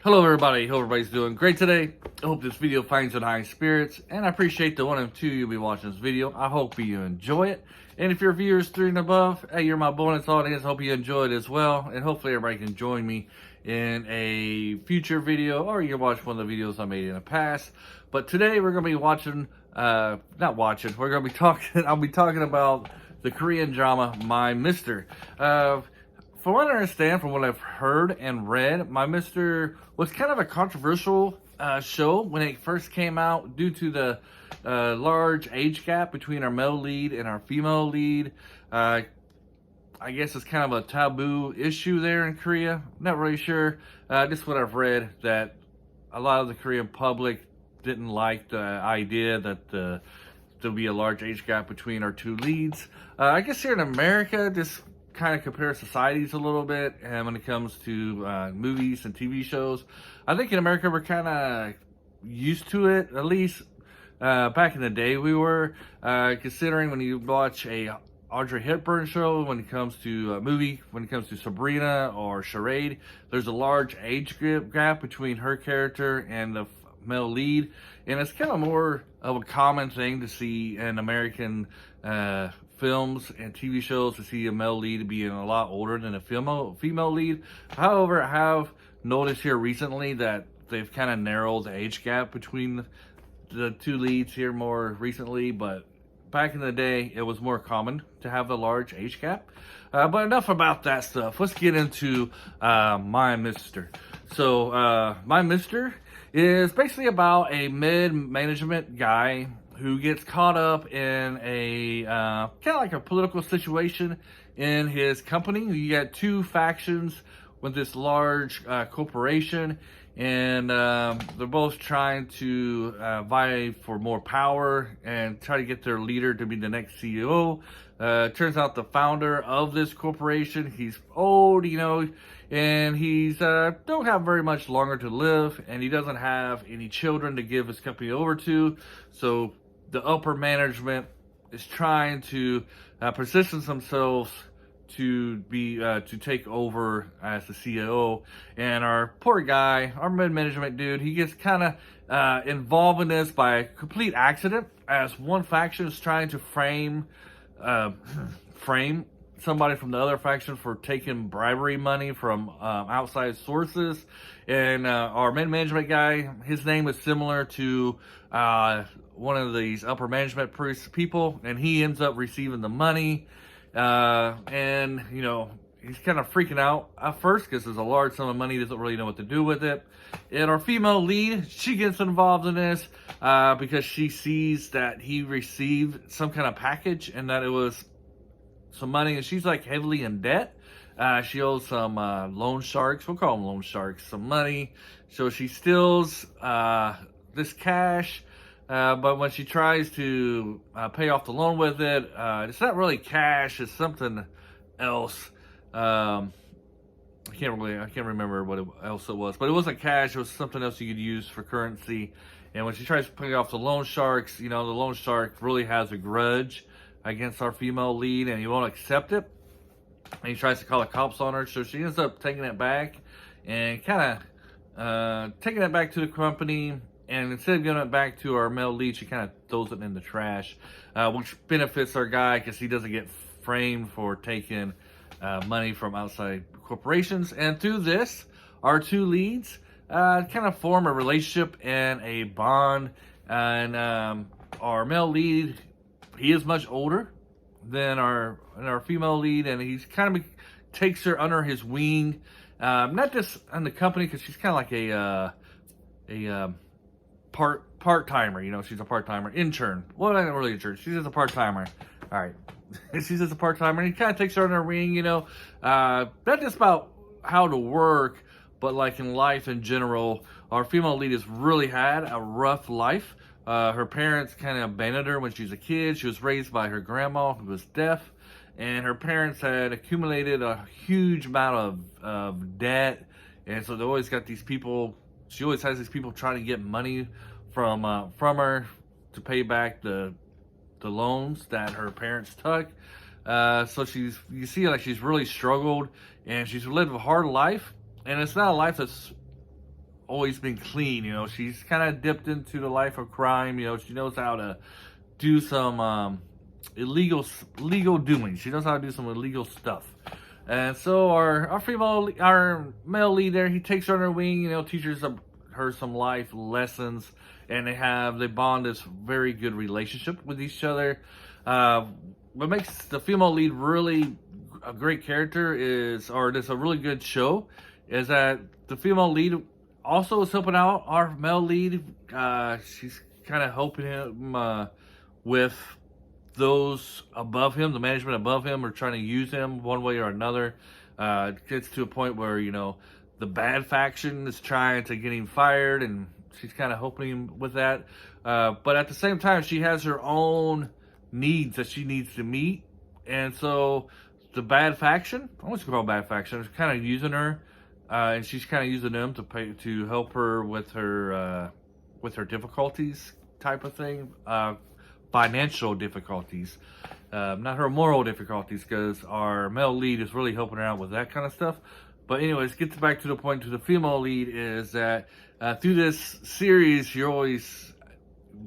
Hello everybody, hope everybody's doing great today. I hope this video finds you in high spirits, and I appreciate the 1 and 2 you'll be watching this video. I hope you enjoy it. And if you're viewers 3 and above, hey, you're my bonus audience. I hope you enjoy it as well. And hopefully everybody can join me in a future video, or you can watch one of the videos I made in the past. But today we're going to be watching, we're going to be talking, I'll be talking about the Korean drama, My Mister. From what I understand, from what I've heard and read, My Mister was kind of a controversial show when it first came out due to the large age gap between our male lead and our female lead. I guess it's kind of a taboo issue there in Korea. Not really sure. Just what I've read, that a lot of the Korean public didn't like the idea that there'll be a large age gap between our two leads. I guess here in America, this kind of compare societies a little bit, and when it comes to movies and TV shows, I think in America we're kind of used to it. At least back in the day we were, considering when you watch a Audrey Hepburn show, when it comes to a movie, when it comes to Sabrina or Charade, there's a large age gap between her character and the male lead, and it's kind of more of a common thing to see in American films and TV shows, to see a male lead being a lot older than a female lead. However, I have noticed here recently that they've kind of narrowed the age gap between the two leads here more recently, but back in the day it was more common to have a large age gap. But enough about that stuff. Let's get into My Mister. So My Mister is basically about a mid-management guy who gets caught up in a kind of like a political situation in his company. You got two factions with this large corporation, and they're both trying to vie for more power and try to get their leader to be the next CEO. Turns out the founder of this corporation, he's old, and he's don't have very much longer to live, and he doesn't have any children to give his company over to. So the upper management is trying to position themselves to be to take over as the CEO, and our poor guy, our mid-management dude, he gets kind of involved in this by complete accident, as one faction is trying to frame somebody from the other faction for taking bribery money from outside sources. And our mid-management guy, his name is similar to one of these upper management people, and he ends up receiving the money. And he's kind of freaking out at first because there's a large sum of money, he doesn't really know what to do with it. And our female lead, she gets involved in this because she sees that he received some kind of package, and that it was some money, and she's like heavily in debt. She owes some loan sharks, we'll call them loan sharks, some money. So she steals this cash, but when she tries to pay off the loan with it, it's not really cash, it's something else. I can't remember what else it was, but it wasn't cash, it was something else you could use for currency. And when she tries to pay off the loan sharks, the loan shark really has a grudge against our female lead, and he won't accept it. And he tries to call the cops on her, so she ends up taking it back and kind of taking it back to the company. And instead of giving it back to our male lead, she kind of throws it in the trash, which benefits our guy because he doesn't get framed for taking money from outside corporations. And through this, our two leads kind of form a relationship and a bond. And our male lead, he is much older than our female lead, and he's kind of takes her under his wing, not just in the company, because she's kind of like a part-timer. She's a part-timer intern. Well, not really intern, she's just a part-timer. All right. She's just a part-timer, and he kind of takes her under her wing, not just about how to work, but like in life in general. Our female lead has really had a rough life. Her parents kind of abandoned her when she was a kid. She was raised by her grandma, who was deaf, and her parents had accumulated a huge amount of debt. And so they always got these people, she always has these people trying to get money from her to pay back the loans that her parents took. So you see like she's really struggled, and she's lived a hard life, and it's not a life that's always been clean. You know, she's kind of dipped into the life of crime. You know, she knows how to do some legal doing. She knows how to do some illegal stuff. And so our male lead there, he takes her under wing, you know, teaches her some life lessons, and they bond this very good relationship with each other. What makes the female lead really a great character it's a really good show, is that the female lead also is helping out our male lead. She's kind of helping him with those above him, the management above him, are trying to use him one way or another. It gets to a point where, you know, the bad faction is trying to get him fired, and she's kind of helping him with that. But at the same time, she has her own needs that she needs to meet. And so the bad faction, I want to call bad faction, is kind of using her, and she's kind of using them to help her with her difficulties type of thing. Financial difficulties, not her moral difficulties, because our male lead is really helping her out with that kind of stuff. But anyways, gets back to the point. To the female lead is that through this series, you're always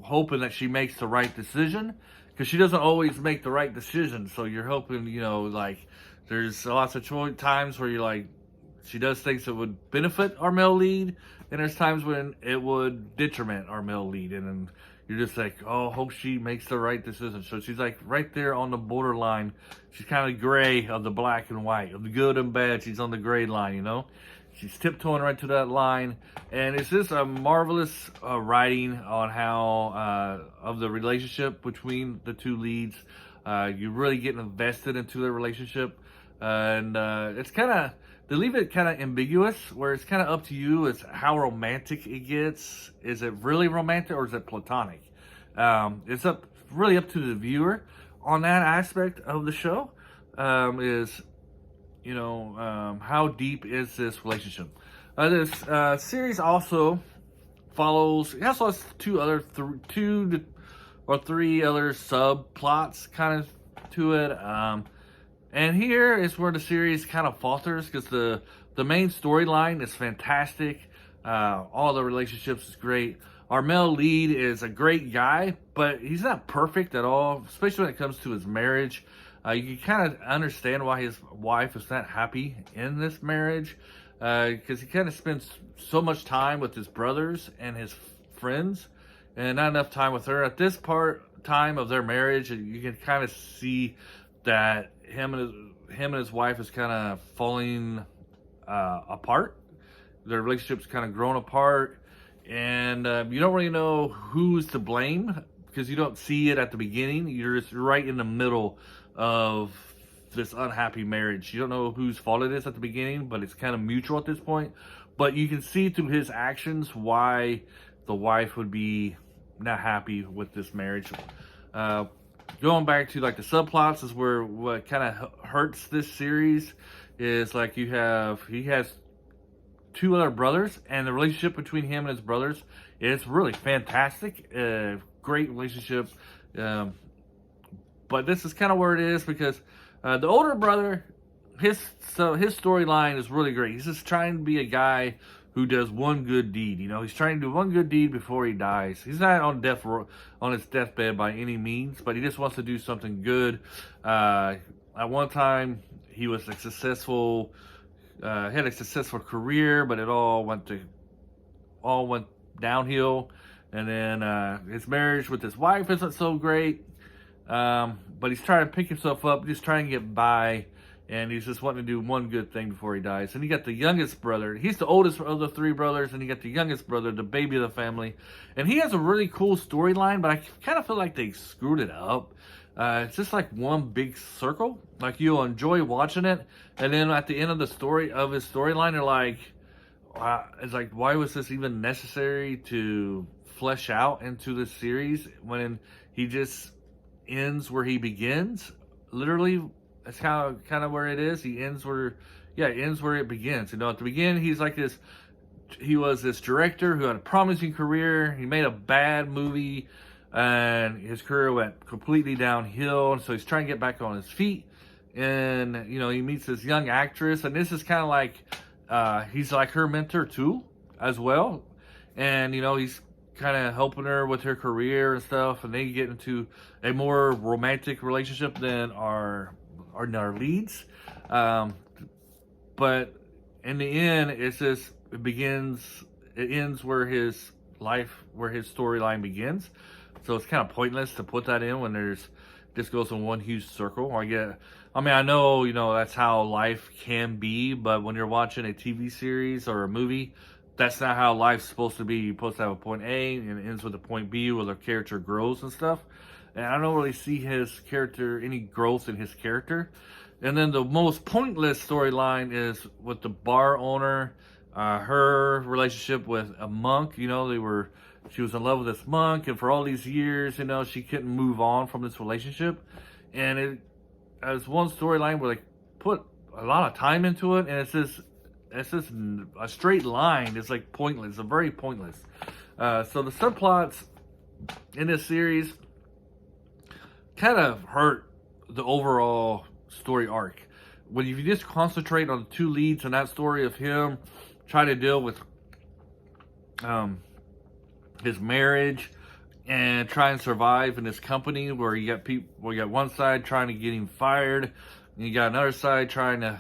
hoping that she makes the right decision, because she doesn't always make the right decision. So you're hoping, you know, like, there's lots of times where you're like, she does things that would benefit our male lead, and there's times when it would detriment our male lead, and then you're just like, oh, hope she makes the right decision. So she's like right there on the borderline. She's kind of gray of the black and white, of the good and bad. She's on the gray line, you know. She's tiptoeing right to that line. And it's just a marvelous writing on how, of the relationship between the two leads. You really get invested into their relationship. And it's kind of, they leave it kind of ambiguous, where it's kind of up to you as how romantic it gets. Is it really romantic, or is it platonic? It's really up to the viewer on that aspect of the show. How deep is this relationship? This series also follows. It also has two or three other subplots kind of to it. And here is where the series kind of falters, because the main storyline is fantastic. All the relationships is great. Our male lead is a great guy, but he's not perfect at all, especially when it comes to his marriage. You can kind of understand why his wife is not happy in this marriage, because he kind of spends so much time with his brothers and his friends, and not enough time with her. At this time of their marriage, you can kind of see that him and his wife is kind of falling apart. Their relationship's kind of grown apart, and you don't really know who's to blame, because you don't see it at the beginning. You're just right in the middle of this unhappy marriage. You don't know whose fault it is at the beginning, but it's kind of mutual at this point. But you can see through his actions why the wife would be not happy with this marriage. Going back to like the subplots is where what kind of hurts this series is, like, he has two other brothers, and the relationship between him and his brothers is really fantastic. Great relationship. But this is kind of where it is, because the older brother, his storyline is really great. He's just trying to be a guy who does one good deed. You know, he's trying to do one good deed before he dies. He's not on his deathbed by any means, but he just wants to do something good. At one time, he was had a successful career, but it all went downhill. And then his marriage with his wife isn't so great. But he's trying to pick himself up, just trying to get by. And he's just wanting to do one good thing before he dies. And you got the youngest brother. He's the oldest of the three brothers. And you got the youngest brother, the baby of the family. And he has a really cool storyline, but I kind of feel like they screwed it up. It's just like one big circle. Like, you'll enjoy watching it. And then at the end of his storyline, they're like, it's like, why was this even necessary to flesh out into this series, when he just ends where he begins? Literally, that's kind of where it is. He ends where, it ends where it begins. You know, at the beginning, he was this director who had a promising career. He made a bad movie, and his career went completely downhill. And so he's trying to get back on his feet. And, you know, he meets this young actress, and this is kind of like, he's like her mentor too. as well. And, you know, he's kind of helping her with her career and stuff. And they get into a more romantic relationship than our leads. But in the end, it's just, it ends where his storyline begins. So it's kind of pointless to put that in when this goes in one huge circle. I know, you know, that's how life can be, but when you're watching a TV series or a movie, that's not how life's supposed to be. You're supposed to have a point A and it ends with a point B where the character grows and stuff. And I don't really see any growth in his character. And then the most pointless storyline is with the bar owner, her relationship with a monk. You know, she was in love with this monk, and for all these years, you know, she couldn't move on from this relationship. And it as one storyline where they put a lot of time into it, and it's just a straight line. It's like pointless. It's very pointless. So the subplots in this series kind of hurt the overall story arc. When you just concentrate on the two leads in that story of him trying to deal with his marriage and try and survive in this company where you got one side trying to get him fired, and you got another side trying to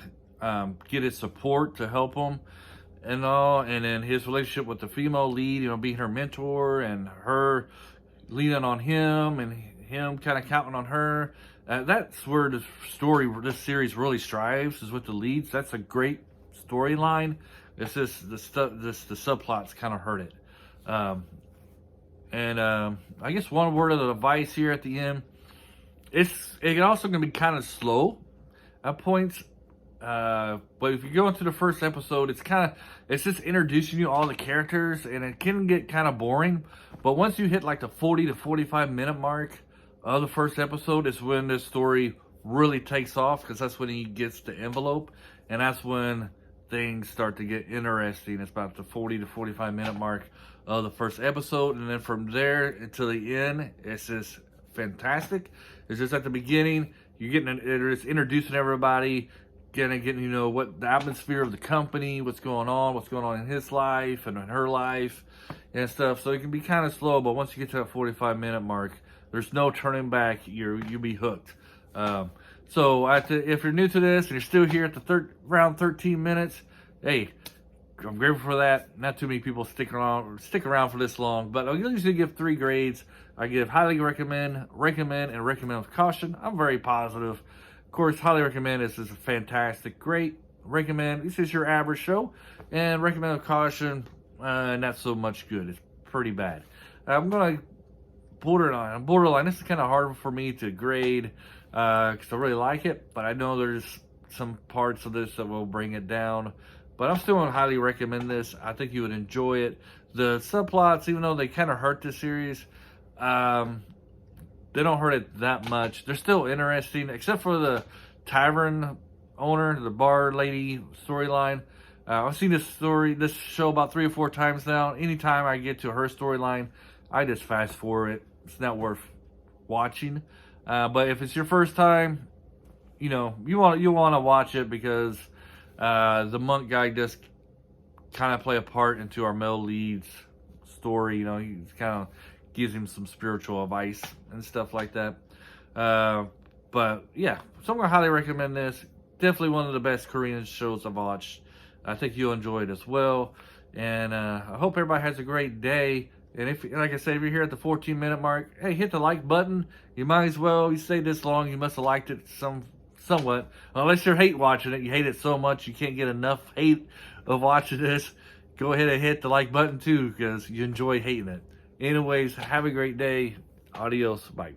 get his support to help him and all, and then his relationship with the female lead, you know, being her mentor and her leaning on him and him kind of counting on her. That's where this series really strives, is with the leads. That's a great storyline. It's just the subplots kind of hurt it. I guess one word of advice here at the end, it also going to be kind of slow at points. But if you go into the first episode, it's just introducing you all the characters, and it can get kind of boring. But once you hit like the 40 to 45 minute mark of the first episode, is when this story really takes off, because that's when he gets the envelope, and that's when things start to get interesting. It's about the 40 to 45 minute mark of the first episode, and then from there until the end, it's just fantastic. It's just at the beginning, you're just introducing everybody, getting you know what the atmosphere of the company, what's going on in his life and in her life and stuff. So it can be kind of slow, but once you get to that 45 minute mark, there's no turning back. You'll be hooked. So if you're new to this and you're still here at the around 13 minutes, hey, I'm grateful for that. Not too many people stick around for this long, but I usually give 3 grades. I give highly recommend, and recommend with caution. I'm very positive. Of course, highly recommend is a fantastic, great. Recommend, this is your average show, and recommend with caution, not so much good. It's pretty bad. I'm gonna borderline. This is kind of hard for me to grade because I really like it, but I know there's some parts of this that will bring it down. But I'm still going to highly recommend this. I think you would enjoy it. The subplots, even though they kind of hurt the series, they don't hurt it that much. They're still interesting, except for the tavern owner, the bar lady storyline. I've seen this show about 3 or 4 times now. Anytime I get to her storyline, I just fast forward it. It's not worth watching. But if it's your first time, you know, you want to watch it, because the monk guy does kind of play a part into our male lead's story. You know, he kind of gives him some spiritual advice and stuff like that. But yeah, so I'm going to highly recommend this. Definitely one of the best Korean shows I've watched. I think you'll enjoy it as well. And I hope everybody has a great day. And like I said, if you're here at the 14 minute mark, hey, hit the like button. You might as well. You stayed this long, you must have liked it somewhat. Unless you're hate watching it, you hate it so much you can't get enough hate of watching this. Go ahead and hit the like button too, because you enjoy hating it. Anyways, have a great day. Adios. Bye.